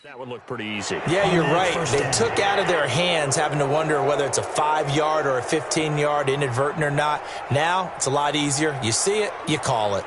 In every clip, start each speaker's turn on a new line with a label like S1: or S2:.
S1: That would look pretty easy.
S2: Yeah, you're right. They took out of their hands having to wonder whether it's a 5-yard or a 15-yard inadvertent or not. Now it's a lot easier. You see it, you call it.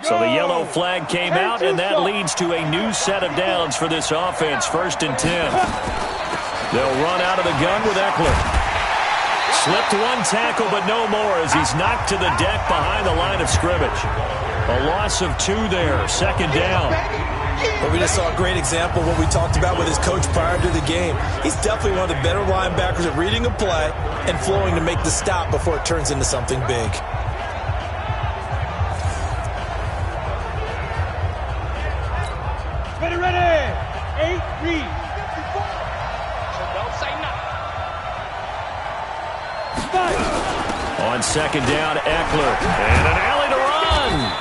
S1: So the yellow flag came out, and that leads to a new set of downs for this offense. 1st and 10. They'll run out of the gun with Eckler. Slipped one tackle, but no more as he's knocked to the deck behind the line of scrimmage. A loss of 2 there. 2nd down.
S2: But we just saw a great example of what we talked about with his coach prior to the game. He's definitely one of the better linebackers at reading a play and flowing to make the stop before it turns into something big.
S3: Ready. 8, read.
S4: Don't say nothing.
S1: On 2nd down, Eckler. And an alley to run.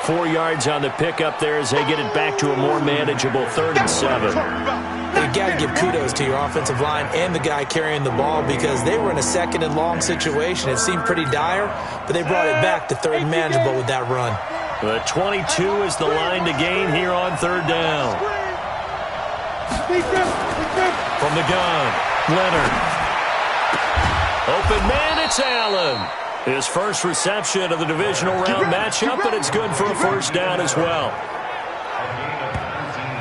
S1: 4 yards on the pickup there as they get it back to a more manageable 3rd and 7.
S2: You got to give kudos to your offensive line and the guy carrying the ball because they were in a 2nd and long situation. It seemed pretty dire, but they brought it back to 3rd and manageable with that run.
S1: The 22 is the line to gain here on 3rd down. From the gun, Leonard. Open man, it's Allen. His first reception of the divisional round matchup, but it's good for a 1st down as well.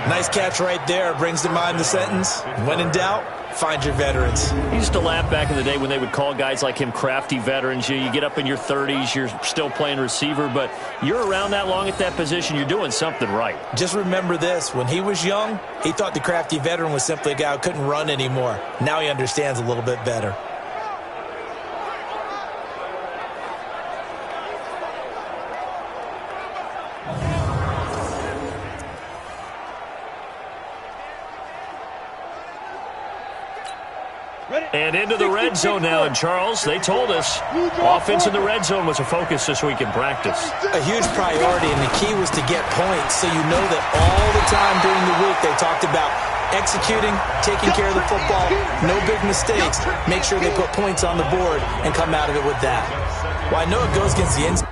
S2: Nice catch right there. Brings to mind the sentence, when in doubt, find your veterans.
S1: He used to laugh back in the day when they would call guys like him crafty veterans. You get up in your 30s, you're still playing receiver, but you're around that long at that position, you're doing something right.
S2: Just remember this. When he was young, he thought the crafty veteran was simply a guy who couldn't run anymore. Now he understands a little bit better.
S1: And into the red zone now. And, Charles, they told us offense in the red zone was a focus this week in practice.
S2: A huge priority, and the key was to get points. So you know that all the time during the week they talked about executing, taking care of the football, no big mistakes. Make sure they put points on the board and come out of it with that. Well, I know it goes against the inside.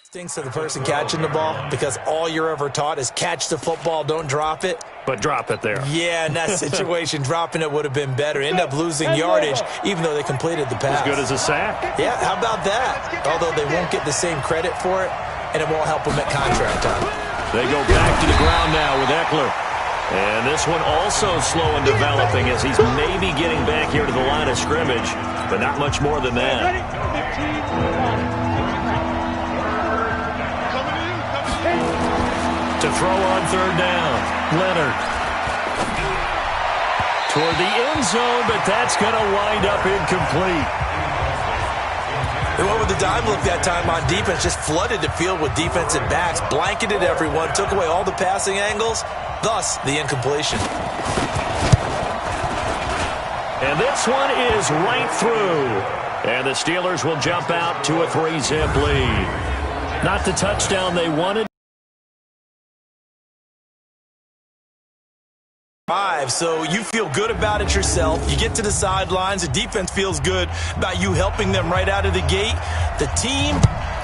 S2: Stinks to the person catching the ball because all you're ever taught is catch the football, don't drop it.
S1: But drop it there.
S2: Yeah, in that situation, dropping it would have been better. End up losing yardage, even though they completed the pass.
S1: As good as a sack.
S2: Yeah, how about that? Although they won't get the same credit for it, and it won't help them at contract time.
S1: They go back to the ground now with Eckler. And this one also slow in developing as he's maybe getting back here to the line of scrimmage, but not much more than that. To throw on third down, Leonard. Toward the end zone, but that's going to wind up incomplete.
S2: They went with the dime look that time on defense, just flooded the field with defensive backs, blanketed everyone, took away all the passing angles, thus the incompletion.
S1: And this one is right through. And the Steelers will jump out to a 3-zip lead. Not the touchdown they wanted.
S2: So you feel good about it yourself. You get to the sidelines. The defense feels good about you helping them right out of the gate. The team,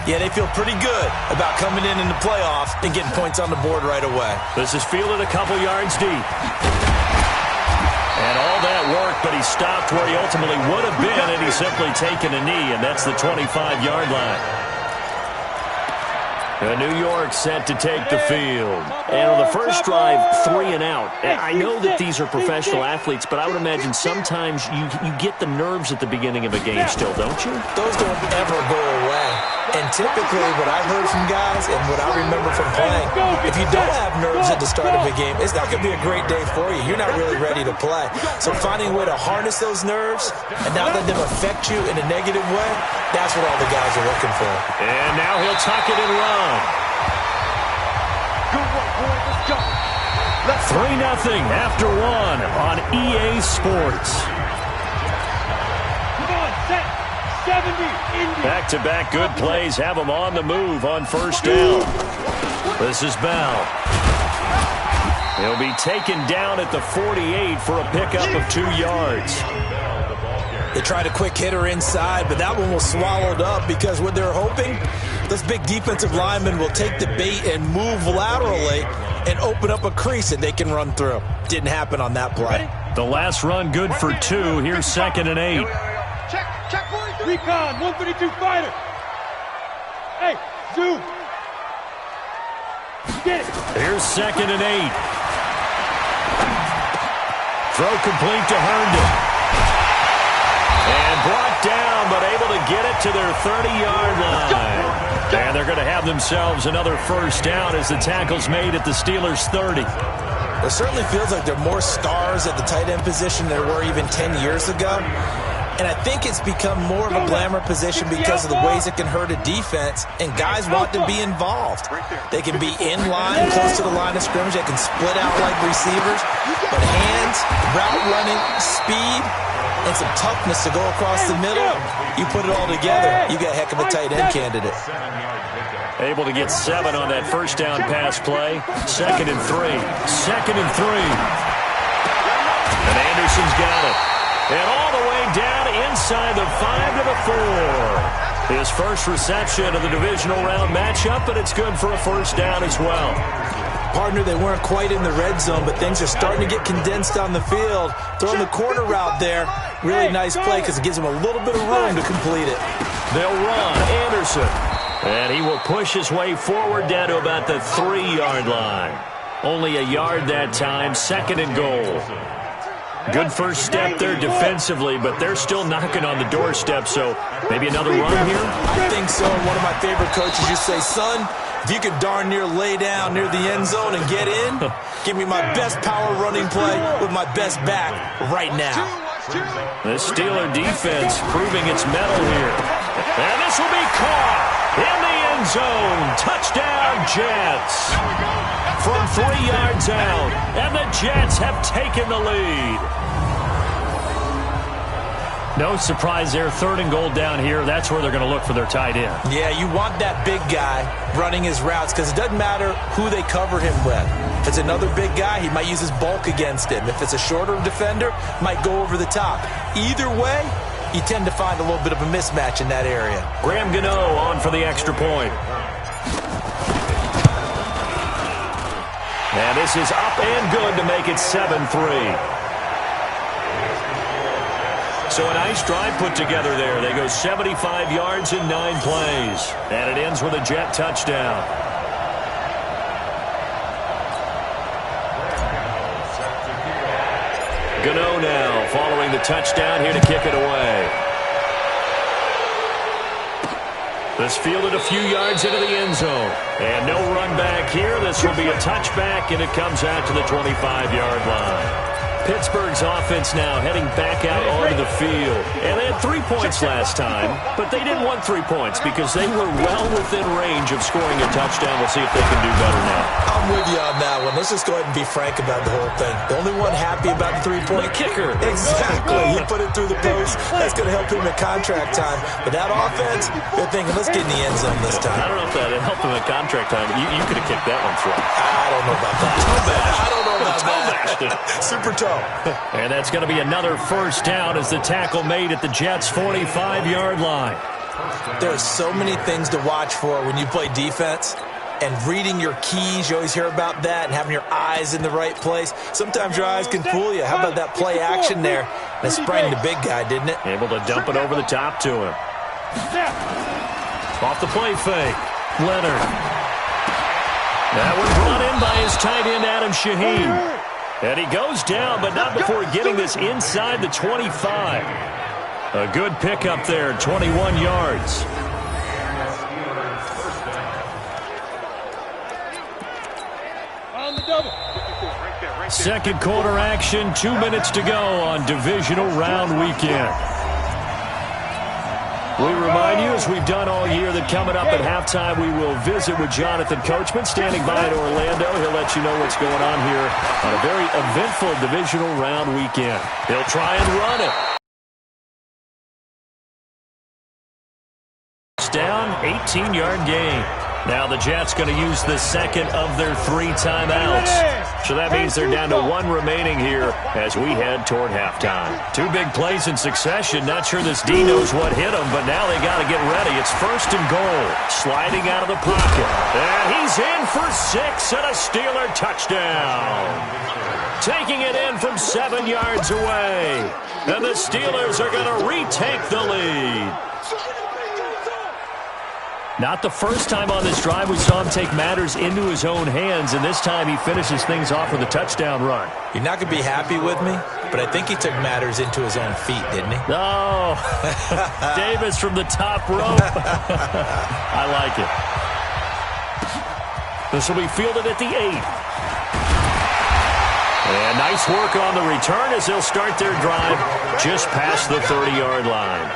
S2: yeah, they feel pretty good about coming in the playoffs and getting points on the board right away.
S1: This is fielded a couple yards deep. And all that work, but he stopped where he ultimately would have been, and he's simply taken a knee, and that's the 25-yard line. New York set to take the field. And on the first drive, 3 and out. I know that these are professional athletes, but I would imagine sometimes you get the nerves at the beginning of a game still, don't you?
S2: Those don't ever go away. And typically what I heard from guys and what I remember from playing, if you don't have nerves at the start of a game, it's not going to be a great day for you. You're not really ready to play. So finding a way to harness those nerves and not let them affect you in a negative way, that's what all the guys are looking for.
S1: And now he'll tuck it and run. 3-0 after 1 on EA Sports.
S3: Come on, set. 70, Indy.
S1: Back-to-back good plays have them on the move on first down. This is Bell. He'll be taken down at the 48 for a pickup of 2 yards.
S2: They tried a quick hitter inside, but that one was swallowed up because what they're hoping, this big defensive lineman will take the bait and move laterally and open up a crease that they can run through. Didn't happen on that play.
S1: The last run good for 2. Here's 2nd and 8.
S3: Check, boys. Recon, 132 fighter. Hey, zoom. Get it.
S1: Here's 2nd and 8. Throw complete to Herndon. And brought down, but able to get it to their 30-yard line. And they're going to have themselves another first down as the tackle's made at the Steelers' 30.
S2: It certainly feels like there are more stars at the tight end position than there were even 10 years ago. And I think it's become more of a glamour position because of the ways it can hurt a defense, and guys want to be involved. They can be in line, close to the line of scrimmage. They can split out like receivers. But hands, route running, speed, and some toughness to go across the middle, you put it all together, you got a heck of a tight end candidate.
S1: Able to get 7 on that first down pass play. 2nd and 3. 2nd and 3. And Anderson's got it. And all the way down inside the 5 to the 4. His first reception of the divisional round matchup, but it's good for a first down as well.
S2: Partner, they weren't quite in the red zone, but things are starting to get condensed on the field. Throwing the corner route there, really nice play because it gives them a little bit of room to complete it.
S1: They'll run Anderson. And he will push his way forward down to about the 3-yard line. Only a yard that time, 2nd and goal. Good first step there defensively, but they're still knocking on the doorstep, so maybe another run here?
S2: I think so. One of my favorite coaches used to say, son, if you could darn near lay down near the end zone and get in, give me my best power running play with my best back right now.
S1: The Steeler defense proving its mettle here. And this will be caught in the end zone. Touchdown, Jets. From 3 yards out, and the Jets have taken the lead. No surprise there, 3rd and goal down here. That's where they're going to look for their tight end.
S2: Yeah, you want that big guy running his routes because it doesn't matter who they cover him with. If it's another big guy, he might use his bulk against him. If it's a shorter defender, might go over the top. Either way, you tend to find a little bit of a mismatch in that area.
S1: Graham Gano on for the extra point. And this is up and good to make it 7-3. So a nice drive put together there. They go 75 yards in 9 plays. And it ends with a Jet touchdown. Gano now following the touchdown here to kick it away. This fielded a few yards into the end zone. And no run back here. This will be a touchback, and it comes out to the 25-yard line. Pittsburgh's offense now heading back out onto the field. And they had 3 points last time, but they didn't want 3 points because they were well within range of scoring a touchdown. We'll see if they can do better now.
S2: I'm with you on that one. Let's just go ahead and be frank about the whole thing. The only one happy about the 3-point
S1: kicker.
S2: Exactly. He put it through the post. That's going to help him at contract time. But that offense, they're thinking, let's get in the end zone this time.
S1: I don't know if that helped him at contract time. You could have kicked that one through.
S2: I don't know about that. I don't know about that. Super toe.
S1: And that's going to be another first down as the tackle made at the Jets' 45-yard line.
S2: There are so many things to watch for when you play defense. And reading your keys, you always hear about that, and having your eyes in the right place. Sometimes your eyes can fool you. How about that play action there? That sprang the big guy, didn't it?
S1: Able to dump it over the top to him. Off the play fake. Leonard. That was brought in by his tight end, Adam Shaheen. And he goes down, but not before getting this inside the 25. A good pickup there, 21 yards.
S3: On the double.
S1: Second quarter action, 2 minutes to go on divisional round weekend. We remind you, as we've done all year, that coming up at halftime, we will visit with Jonathan Coachman standing by in Orlando. He'll let you know what's going on here on a very eventful divisional round weekend. He'll try and run it. Down, 18-yard gain. Now the Jets going to use the second of their 3 timeouts. So that means they're down to 1 remaining here as we head toward halftime. 2 big plays in succession. Not sure this D knows what hit him, but now they got to get ready. It's 1st and goal. Sliding out of the pocket. And he's in for 6 and a Steeler touchdown. Taking it in from 7 yards away. And the Steelers are going to retake the lead. Not the first time on this drive we saw him take matters into his own hands, and this time he finishes things off with a touchdown run.
S2: You're not going to be happy with me, but I think he took matters into his own feet, didn't he?
S1: Oh, Davis from the top rope. I like it. This will be fielded at the 8. And nice work on the return as they'll start their drive just past the 30-yard line.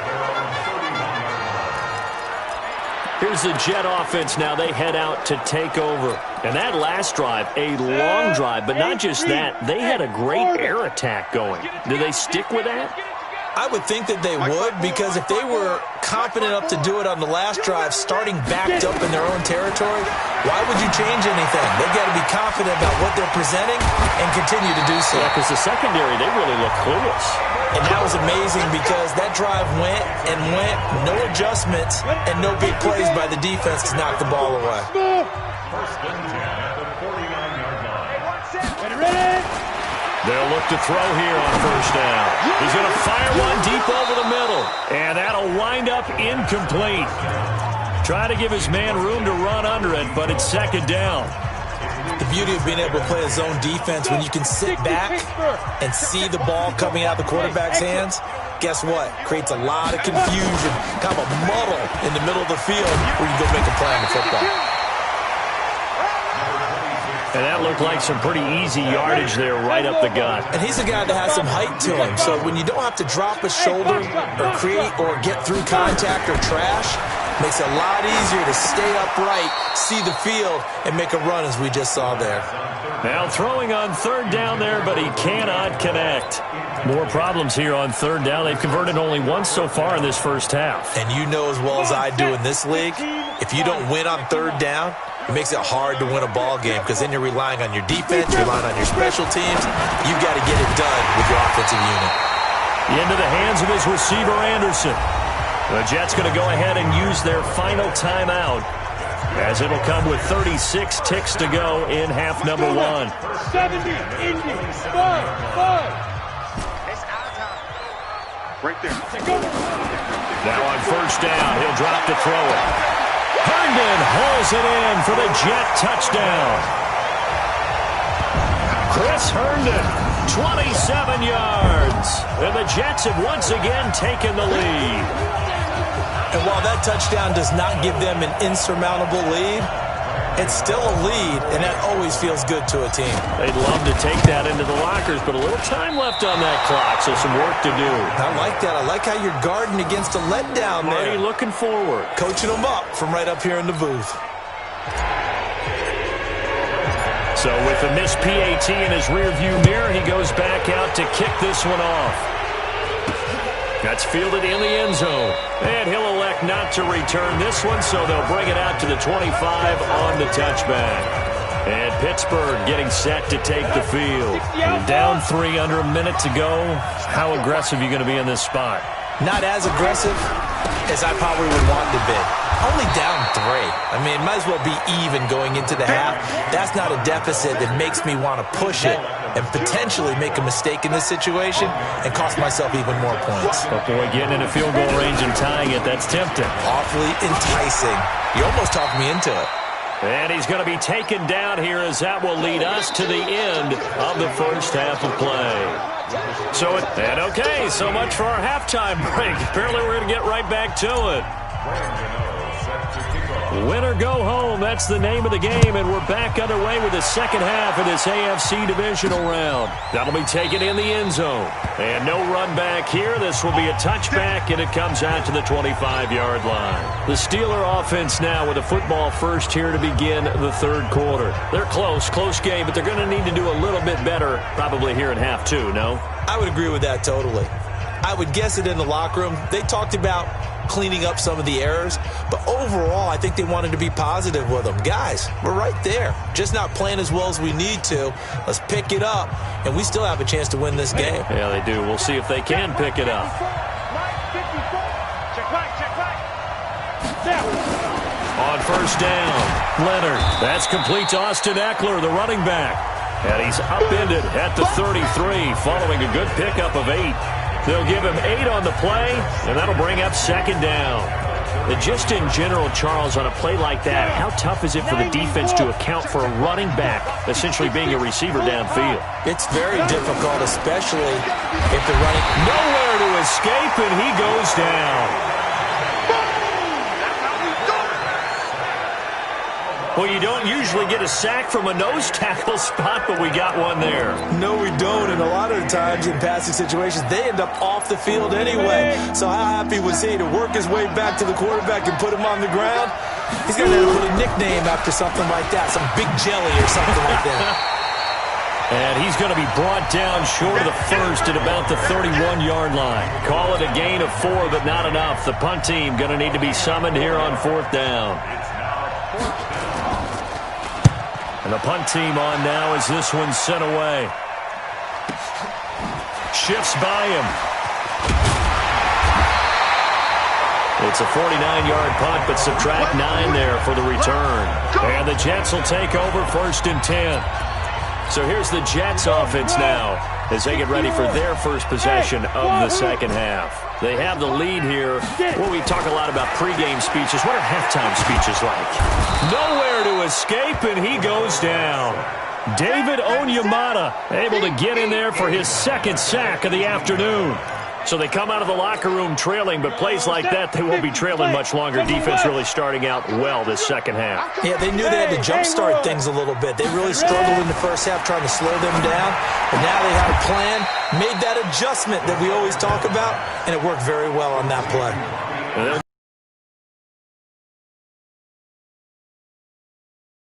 S1: Here's the Jet offense now. They head out to take over. And that last drive, a long drive, but not just that. They had a great air attack going. Do they stick with that?
S2: I would think that they would, because if they were confident enough to do it on the last drive, starting backed up in their own territory, why would you change anything? They've got to be confident about what they're presenting and continue to do so.
S1: Yeah, because the secondary, they really look clueless.
S2: And that was amazing because that drive went and went, no adjustments, and no big plays by the defense to knock the ball away.
S1: They'll look to throw here on first down. He's going to fire one deep over the middle, and that'll wind up incomplete. Try to give his man room to run under it, but it's second down.
S2: The beauty of being able to play a zone defense, when you can sit back and see the ball coming out of the quarterback's hands, guess what? Creates a lot of confusion, kind of a muddle in the middle of the field where you go make a play on the football.
S1: And that looked like some pretty easy yardage there right up the gut.
S2: And he's a guy that has some height to him, so when you don't have to drop a shoulder or create or get through contact or trash, makes it a lot easier to stay upright, see the field, and make a run as we just saw there.
S1: Now throwing on third down there, but he cannot connect. More problems here on third down. They've converted only once so far in this first half.
S2: And you know as well as I do in this league, if you don't win on third down, it makes it hard to win a ball game because then you're relying on your defense, you're relying on your special teams. You've got to get it done with your offensive unit.
S1: Into the hands of his receiver, Anderson. The Jets going to go ahead and use their final timeout, as it'll come with 36 ticks to go in half number one.
S3: 70, Indy, 5. Right there.
S1: Now on first down, he'll drop to throw it. Herndon hauls it in for the Jet touchdown. Chris Herndon, 27 yards. And the Jets have once again taken the lead.
S2: And while that touchdown does not give them an insurmountable lead, it's still a lead, and that always feels good to a team.
S1: They'd love to take that into the lockers, but a little time left on that clock, so some work to do.
S2: I like that. I like how you're guarding against a letdown there.
S1: Already looking forward.
S2: Coaching them up from right up here in the booth.
S1: So with a missed PAT in his rearview mirror, he goes back out to kick this one off. That's fielded in the end zone. And he'll elect not to return this one, so they'll bring it out to the 25 on the touchback. And Pittsburgh getting set to take the field. Down 3 under a minute to go. How aggressive are you going to be in this spot?
S2: Not as aggressive as I probably would want to be. Only down 3. I mean, it might as well be even going into the half. That's not a deficit that makes me want to push it and potentially make a mistake in this situation and cost myself even more points.
S1: But boy, getting in a field goal range and tying it, that's tempting.
S2: Awfully enticing. You almost talked me into it.
S1: And he's going to be taken down here, as that will lead us to the end of the first half of play. Okay, so much for our halftime break. Apparently we're going to get right back to it. Win or go home, that's the name of the game, and we're back underway with the second half of this AFC divisional round. That'll be taken in the end zone. And no run back here. This will be a touchback, and it comes out to the 25-yard line. The Steeler offense now with a football first here to begin the third quarter. They're close game, but they're going to need to do a little bit better probably here in half two, no?
S2: I would agree with that totally. I would guess it in the locker room. They talked about cleaning up some of the errors, but overall I think they wanted to be positive with them. Guys, we're right there, just not playing as well as we need to. Let's pick it up, and we still have a chance to win this game.
S1: Yeah, they do. We'll see if they can pick it up. On first down, Leonard. That's complete to Austin Eckler, the running back. And he's upended at the 33 following a good pickup of 8. They'll give him 8 on the play, and that'll bring up second down. And just in general, Charles, on a play like that, how tough is it for the defense to account for a running back essentially being a receiver downfield?
S2: It's very difficult, especially if the running...
S1: Nowhere to escape, and he goes down. Well, you don't usually get a sack from a nose tackle spot, but we got one there.
S2: No, we don't, and a lot of the times in passing situations, they end up off the field anyway. So how happy was he to work his way back to the quarterback and put him on the ground? He's going to have to put a nickname after something like that, some Big Jelly or something like that.
S1: And he's going to be brought down short of the first at about the 31-yard line. Call it a gain of 4, but not enough. The punt team going to need to be summoned here on 4th down. And the punt team on now as this one's sent away. Shifts by him. It's a 49-yard punt, but subtract 9 there for the return. And the Jets will take over 1st and 10. So here's the Jets offense now as they get ready for their first possession of the second half. They have the lead here. Well, we talk a lot about pregame speeches. What are halftime speeches like? Nowhere to escape, and he goes down. David Onyemata able to get in there for his 2nd sack of the afternoon. So they come out of the locker room trailing, but plays like that, they won't be trailing much longer. Defense really starting out well this second half.
S2: Yeah, they knew they had to jumpstart things a little bit. They really struggled in the first half trying to slow them down. But now they had a plan, made that adjustment that we always talk about, and it worked very well on that play.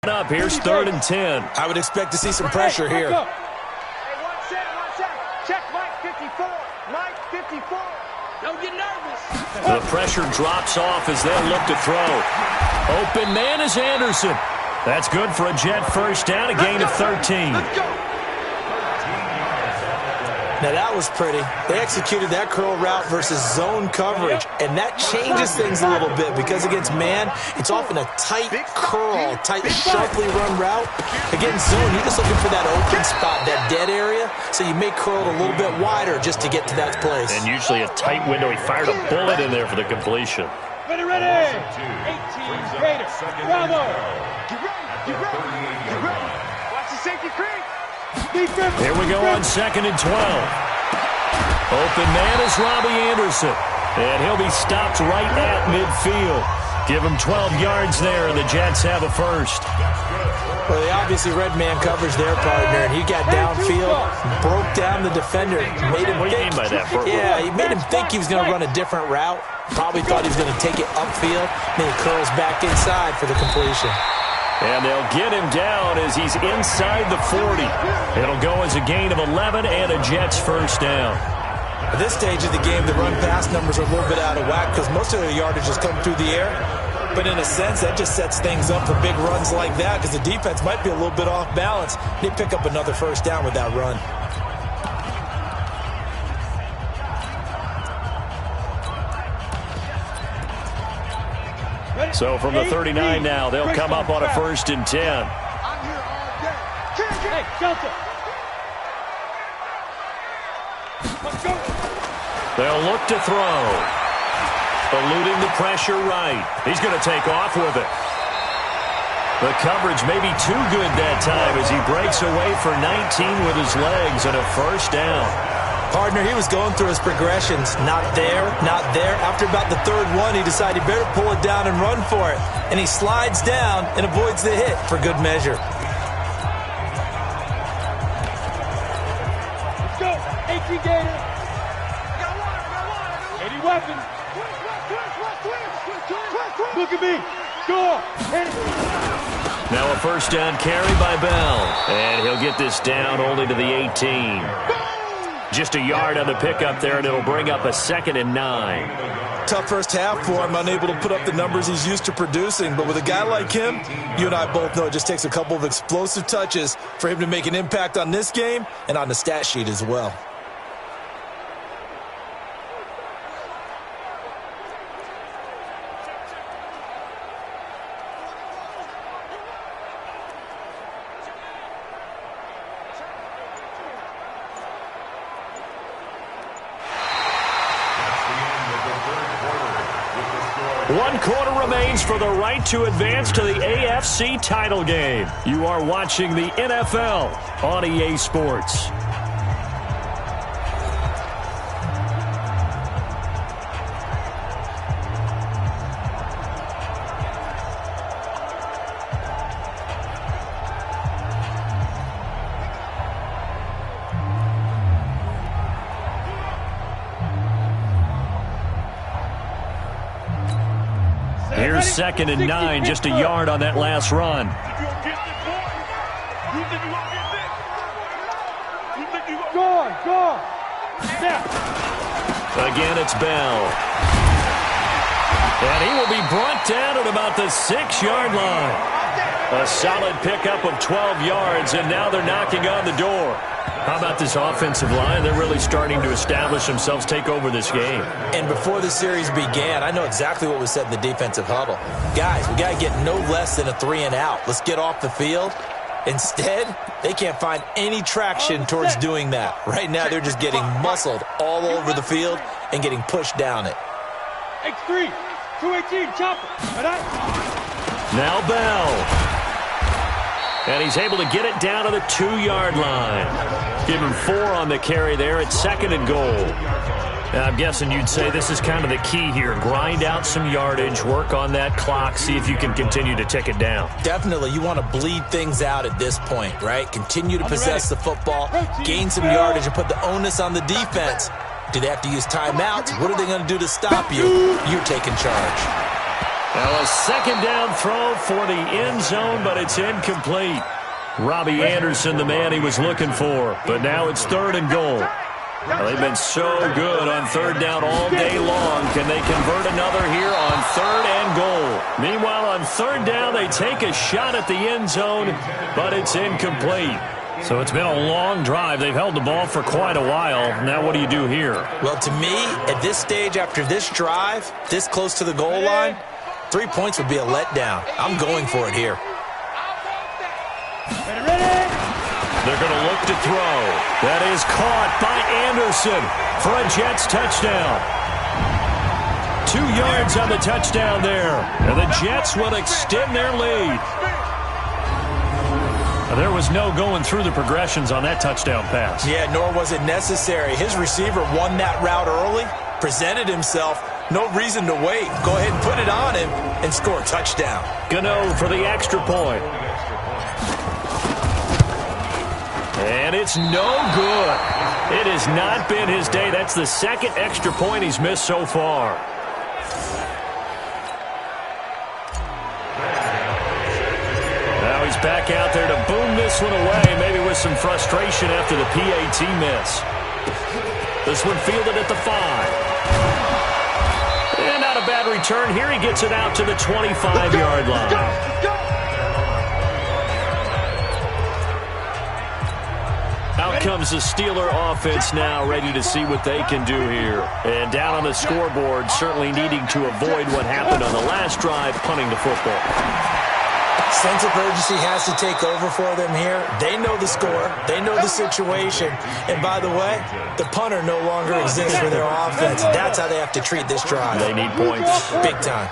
S1: Up, here's 3rd and 10.
S2: I would expect to see some pressure here.
S4: Hey, 1 second. Check Mike 54. Mike 54. Don't get nervous.
S1: The pressure drops off as they'll look to throw. Open man is Anderson. That's good for a Jet first down, a gain of 13.
S4: Let's go.
S2: Now that was pretty. They executed that curl route versus zone coverage, and that changes things a little bit because against man, it's often a tight curl, tight, sharply run route. Against zone, you're just looking for that open spot, that dead area, so you may curl it a little bit wider just to get to that place.
S1: And usually a tight window. He fired a bullet in there for the completion.
S4: Ready. 18 Raiders. Bravo. Get ready. Watch the safety creep.
S1: Here we go on 2nd and 12. Open man is Robbie Anderson. And he'll be stopped right at midfield. Give him 12 yards there, and the Jets have a first.
S2: Well, they obviously read man coverage their partner, and he got downfield, broke down the defender, made him
S1: What do you mean by that?
S2: Yeah, he made him think he was going to run a different route. Probably thought he was going to take it upfield. Then he curls back inside for the completion.
S1: And they'll get him down as he's inside the 40. It'll go as a gain of 11 and a Jets first down.
S2: At this stage of the game, the run-pass numbers are a little bit out of whack because most of their yardage has come through the air. But in a sense, that just sets things up for big runs like that because the defense might be a little bit off balance. They pick up another first down with that run.
S1: So from the 39 now, they'll come up on a 1st and 10.
S4: Hey, Delta. Let's go.
S1: They'll look to throw. Eluding the pressure right. He's going to take off with it. The coverage may be too good that time as he breaks away for 19 with his legs and a first down.
S2: Partner, he was going through his progressions. Not there, not there. After about the 3rd one, he decided he better pull it down and run for it. And he slides down and avoids the hit for good measure.
S4: Let's go. 18 Gator. Got one. 80 weapons. Look at me. Go.
S1: Now a first down carry by Bell. And he'll get this down only to the 18. Just a yard on the pickup there, and it'll bring up a 2nd and 9.
S2: Tough first half for him, unable to put up the numbers he's used to producing. But with a guy like him, you and I both know it just takes a couple of explosive touches for him to make an impact on this game and on the stat sheet as well.
S1: One quarter remains for the right to advance to the AFC title game. You are watching the NFL on EA Sports. Here's 2nd and 9, just a yard on that last run.
S4: Go. Step.
S1: Again, it's Bell. And he will be brought down at about the 6-yard line. A solid pickup of 12 yards, and now they're knocking on the door. How about this offensive line? They're really starting to establish themselves, take over this game.
S2: And before the series began, I know exactly what was said in the defensive huddle. Guys, we got to get no less than a 3-and-out. Let's get off the field. Instead, they can't find any traction towards doing that. Right now, they're just getting muscled all over the field and getting pushed down it.
S4: X3, 218, chopper.
S1: Now Bell. And he's able to get it down to the 2-yard line. Give him 4 on the carry there at 2nd and goal. Now, I'm guessing you'd say this is kind of the key here. Grind out some yardage, work on that clock, see if you can continue to tick it down.
S2: Definitely, you want to bleed things out at this point, right? Continue to possess the football, gain some yardage, and put the onus on the defense. Do they have to use timeouts? What are they going to do to stop you? You're taking charge.
S1: Now a 2nd down throw for the end zone, but it's incomplete. Robbie Anderson, the man he was looking for, but now it's 3rd and goal. Well, they've been so good on 3rd down all day long. Can they convert another here on 3rd and goal? Meanwhile, on 3rd down, they take a shot at the end zone, but it's incomplete. So it's been a long drive. They've held the ball for quite a while. Now what do you do here?
S2: Well, to me, at this stage, after this drive, this close to the goal line, 3 points would be a letdown. I'm going for it here.
S1: They're going to look to throw. That is caught by Anderson for a Jets touchdown. 2 yards on the touchdown there. And the Jets will extend their lead. There was no going through the progressions on that touchdown pass.
S2: Yeah, nor was it necessary. His receiver won that route early, presented himself. No reason to wait. Go ahead and put it on him and score a touchdown.
S1: Gano for the extra point. And it's no good. It has not been his day. That's the 2nd extra point he's missed so far. Now he's back out there to boom this one away, maybe with some frustration after the PAT miss. This one fielded at the 5. And not a bad return. Here he gets it out to the 25-yard line. Out comes the Steeler offense now, ready to see what they can do here. And down on the scoreboard, certainly needing to avoid what happened on the last drive, punting the football.
S2: Sense of urgency has to take over for them here. They know the score. They know the situation. And by the way, the punter no longer exists for their offense. That's how they have to treat this drive.
S1: They need points.
S2: Big time.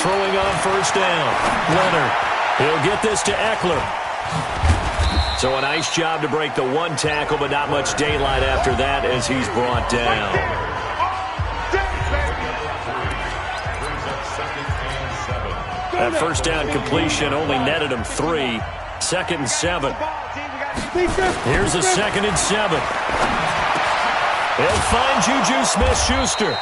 S1: Throwing on 1st down. Leonard. He'll get this to Eckler. So a nice job to break the 1 tackle, but not much daylight after that as he's brought down. That 1st down completion only netted him 3. 2nd and 7. Here's a 2nd and 7. He'll find Juju Smith-Schuster.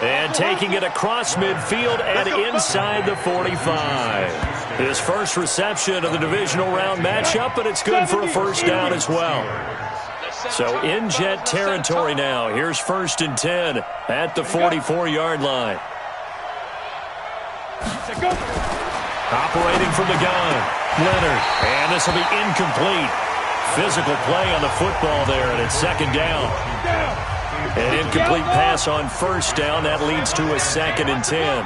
S1: And taking it across midfield and inside the 45. His first reception of the divisional round matchup, but it's good for a 1st down as well. So in Jet territory now. Here's 1st and 10 at the 44-yard line. Operating from the gun, Leonard, and this will be incomplete. Physical play on the football there, and it's 2nd down. An incomplete pass on 1st down. That leads to a 2nd and 10.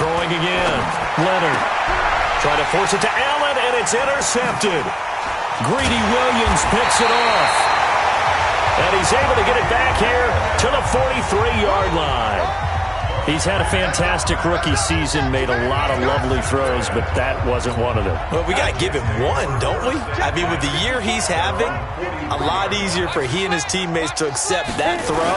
S1: Throwing again, Leonard. Trying to force it to Allen, and it's intercepted. Greedy Williams picks it off. And he's able to get it back here to the 43-yard line. He's had a fantastic rookie season, made a lot of lovely throws, but that wasn't one of them.
S2: Well, we got to give him one, don't we? I mean, with the year he's having, a lot easier for he and his teammates to accept that throw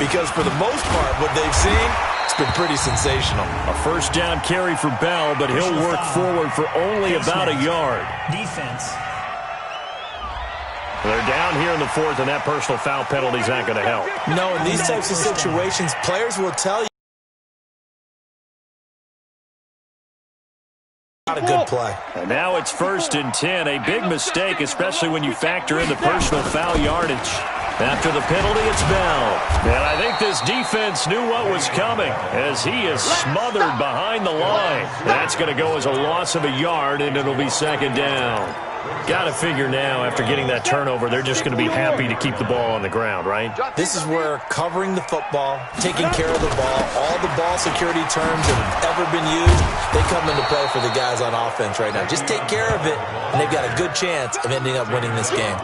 S2: because for the most part, what they've seen, it's been pretty sensational.
S1: A 1st down carry for Bell, but he'll work forward for only about a yard.
S5: Defense.
S1: They're down here in the 4th, and that personal foul penalty is not going to help.
S2: No, in these types of situations, players will tell you, Not a good play.
S1: And now it's 1st and 10. A big mistake, especially when you factor in the personal foul yardage. After the penalty, it's Bell. And I think this defense knew what was coming as he is smothered behind the line. That's going to go as a loss of a yard, and it'll be 2nd down. Got to figure now, after getting that turnover, they're just going to be happy to keep the ball on the ground, right?
S2: This is where covering the football, taking care of the ball, all the ball security terms that have ever been used, they come into play for the guys on offense right now. Just take care of it, and they've got a good chance of ending up winning this game.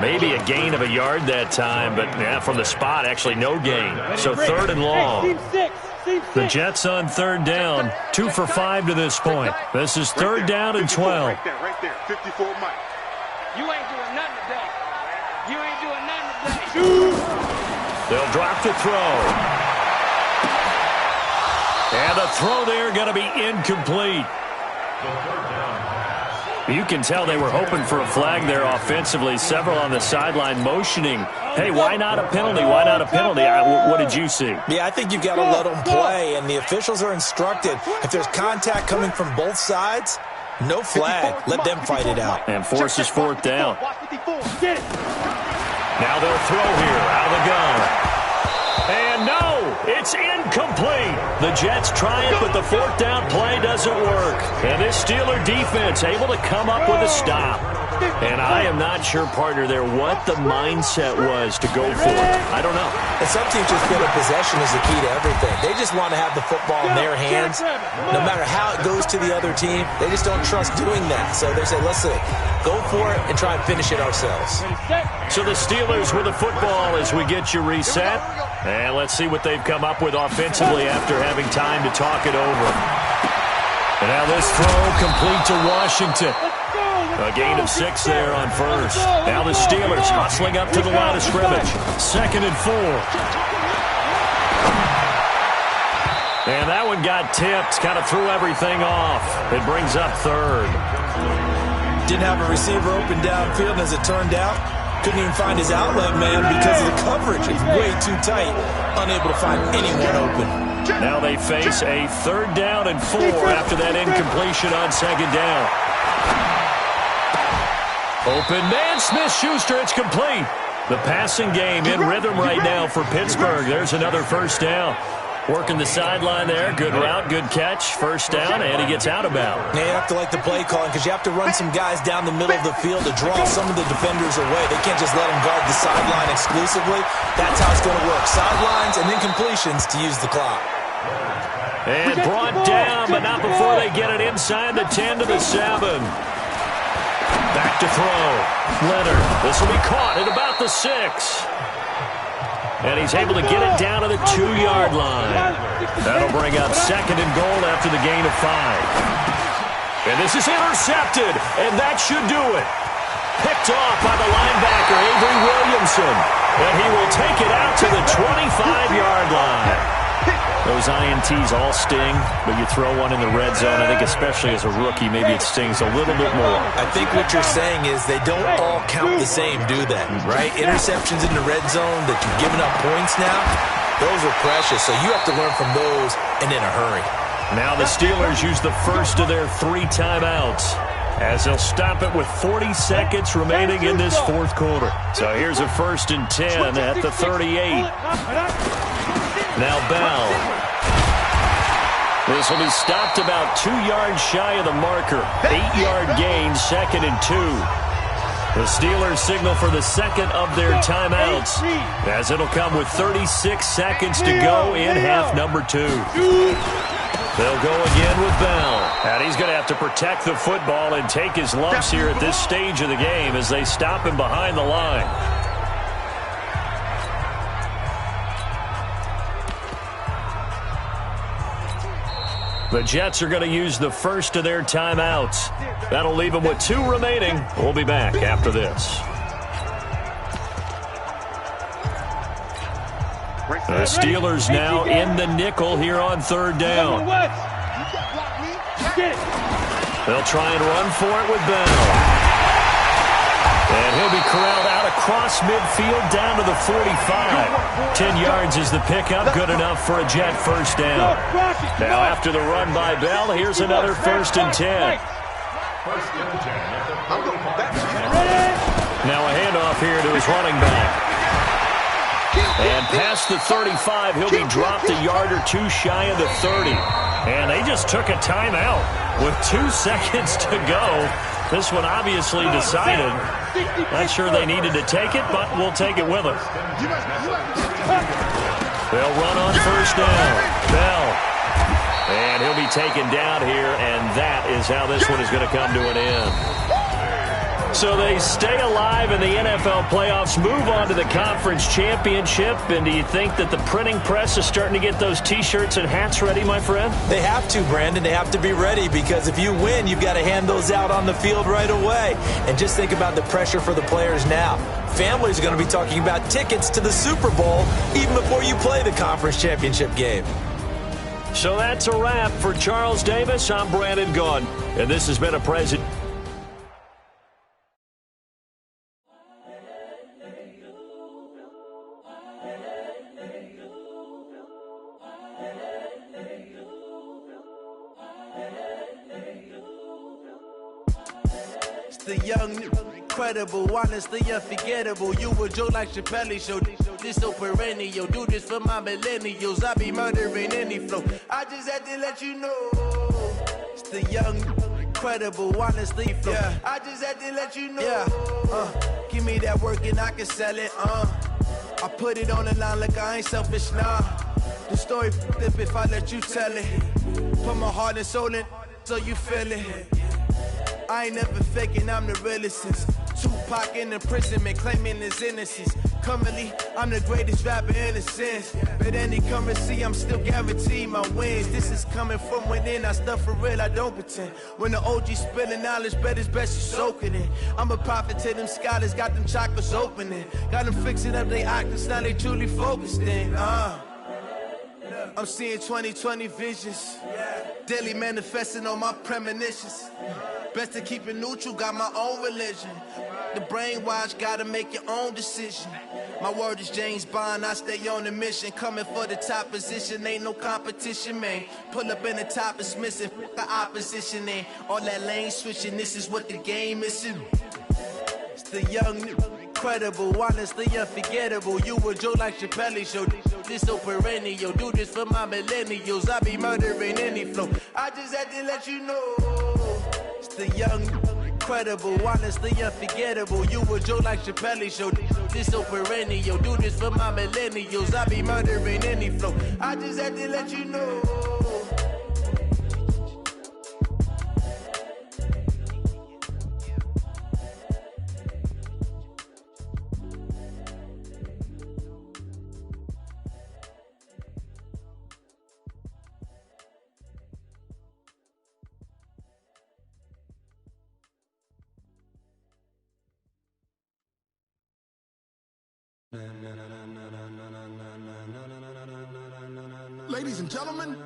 S1: Maybe a gain of a yard that time, but yeah, from the spot, actually no gain. So 3rd and long. The Jets on 3rd down, 2 for 5 to this point. This is 3rd down and 12.
S3: Right there, 54 Mike.
S4: You ain't doing nothing today. You ain't doing nothing today.
S1: They'll drop to throw. And the throw there going to be incomplete. You can tell they were hoping for a flag there offensively. Several on the sideline motioning, hey, why not a penalty? Why not a penalty? What did you see?
S2: Yeah, I think you've got to let them play, and the officials are instructed. If there's contact coming from both sides, no flag. Let them fight it out.
S1: And forces 4th down. Now they'll throw here out of the gun. And no, it's incomplete. The Jets try it, but the 4th down play doesn't work. And this Steeler defense able to come up with a stop. And I am not sure, partner, there what the mindset was to go for it. I don't know.
S2: And some teams just feel that possession is the key to everything. They just want to have the football in their hands. No matter how it goes to the other team, they just don't trust doing that. So they say, listen, go for it and try and finish it ourselves.
S1: So the Steelers with the football as we get you reset. And let's see what they've come up with offensively after having time to talk it over. And now this throw complete to Washington. A gain of 6 there on 1st. Now the Steelers hustling up to the line of scrimmage. 2nd and 4. And that one got tipped, kind of threw everything off. It brings up 3rd.
S2: Didn't have a receiver open downfield, and as it turned out, couldn't even find his outlet man because of the coverage. It's way too tight, unable to find anyone open.
S1: Now they face a 3rd down and 4 after that incompletion on 2nd down. Open man, Smith-Schuster, it's complete. The passing game in rhythm right now for Pittsburgh. There's another 1st down. Working the sideline there. Good route, good catch. 1st down, and he gets out of bounds.
S2: Now you have to like the play calling because you have to run some guys down the middle of the field to draw some of the defenders away. They can't just let them guard the sideline exclusively. That's how it's going to work. Sidelines and then completions to use the clock.
S1: And brought down, but not before they get it inside the 10 to the 7. Back to throw. Leonard. This will be caught at about the 6. And he's able to get it down to the 2-yard line. That'll bring up 2nd and goal after the gain of 5. And this is intercepted, and that should do it. Picked off by the linebacker, Avery Williamson. And he will take it out to the 25-yard line. Those INTs all sting, but you throw one in the red zone, I think especially as a rookie, maybe it stings a little bit more.
S2: I think what you're saying is they don't all count the same, do they? Right? Interceptions in the red zone that you're giving up points now, those are precious, so you have to learn from those and in a hurry.
S1: Now the Steelers use the first of their 3 timeouts as they'll stop it with 40 seconds remaining in this 4th quarter. So here's a 1st and 10 at the 38. Now Bell. This will be stopped about 2 yards shy of the marker. 8-yard gain, 2nd and 2. The Steelers signal for the 2nd of their timeouts as it'll come with 36 seconds to go in half number 2. They'll go again with Bell. And he's going to have to protect the football and take his lumps here at this stage of the game as they stop him behind the line. The Jets are going to use the first of their timeouts. That'll leave them with 2 remaining. We'll be back after this. The Steelers now in the nickel here on 3rd down. They'll try and run for it with Bell. And he'll be corralled out across midfield down to the 45. 10 yards is the pickup, good enough for a Jet first down. Now after the run by Bell, here's another 1st and 10. Now a handoff here to his running back. And past the 35, he'll be dropped a yard or two shy of the 30. And they just took a timeout with 2 seconds to go. This one obviously decided. Not sure they needed to take it, but we'll take it with them. They'll run on first down. Bell. And he'll be taken down here, and that is how this one is going to come to an end. So they stay alive in the NFL playoffs, move on to the conference championship. And do you think that the printing press is starting to get those T-shirts and hats ready, my friend?
S2: They have to, Brandon. They have to be ready because if you win, you've got to hand those out on the field right away. And just think about the pressure for the players now. Families are going to be talking about tickets to the Super Bowl even before you play the conference championship game.
S1: So that's a wrap for Charles Davis. I'm Brandon Gaudin, and this has been a present.
S5: The young, incredible, honestly unforgettable. You a joke like Chappelle show. This so perennial. Do this for my millennials. I be murdering any flow. I just had to let you know. It's the young, incredible, honestly flow. Yeah. I just had to let you know. Yeah. Give me that work and I can sell it. I put it on the line like I ain't selfish, nah. The story flip if I let you tell it. Put my heart and soul in so you feel it. I ain't never faking, I'm the realest since Tupac in imprisonment, claiming his innocence. Currently, I'm the greatest rapper in a sense. But any currency, I'm still guaranteed my wins. This is coming from within, I stuff for real, I don't pretend. When the OG spilling knowledge, bet it's best you soak it in. I'm a prophet to them scholars, got them chakras opening. Got them fixing up they octaves, now they truly focused in. I'm seeing 2020 visions. Daily manifesting on my premonitions. Best to keep it neutral, got my own religion. The brainwash, gotta make your own decision. My word is James Bond, I stay on the mission. Coming for the top position, ain't no competition, man. Pull up in the top, it's missing, the opposition ain't. All that lane switching, this is what the game is. It's the young, incredible, honestly unforgettable. You a joke like Chappelle show. This so perennial. Do this for my millennials. I be murdering any flow. I just had to let you know. It's the young, incredible, honestly unforgettable. You a joke like Chappelle show. This so perennial. Do this for my millennials. I be murdering any flow. I just had to let you know.
S6: Ladies and gentlemen,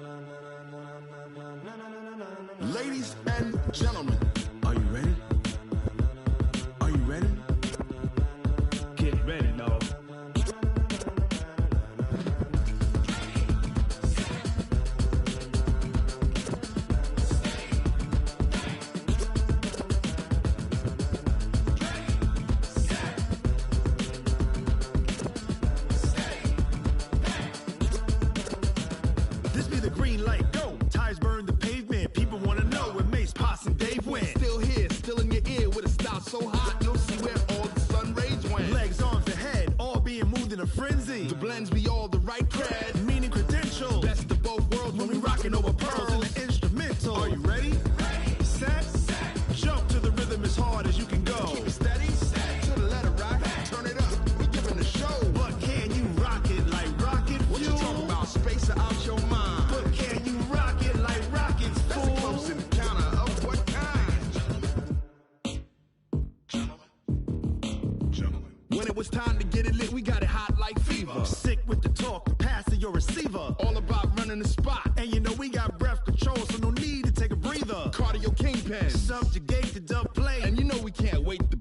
S6: ladies and gentlemen, are you ready? Are you ready? Get ready, dog. So hot, you'll see where all the sun rays went. Legs, arms, and head, all being moved in a frenzy. The blends be all the right cred, meaning credentials. Best of both worlds when we rocking over pearls in the instrumental. Are you ready? Ready. Set. Jump to the rhythm as hard as you can go. Keep it steady. To the letter right. Turn it up. We giving the show. But can you rock it like rocket fuel? What you talking about? Space out your mind. But can you rock it like rockets, fool? That's a close encounter of what kind? When it was time to get it lit, we got it hot like fever. Sick with the talk, pass to your receiver. All about running the spot. And you know we got breath control, so no need to take a breather. Cardio kingpin, subjugate the dub play. And you know we can't wait to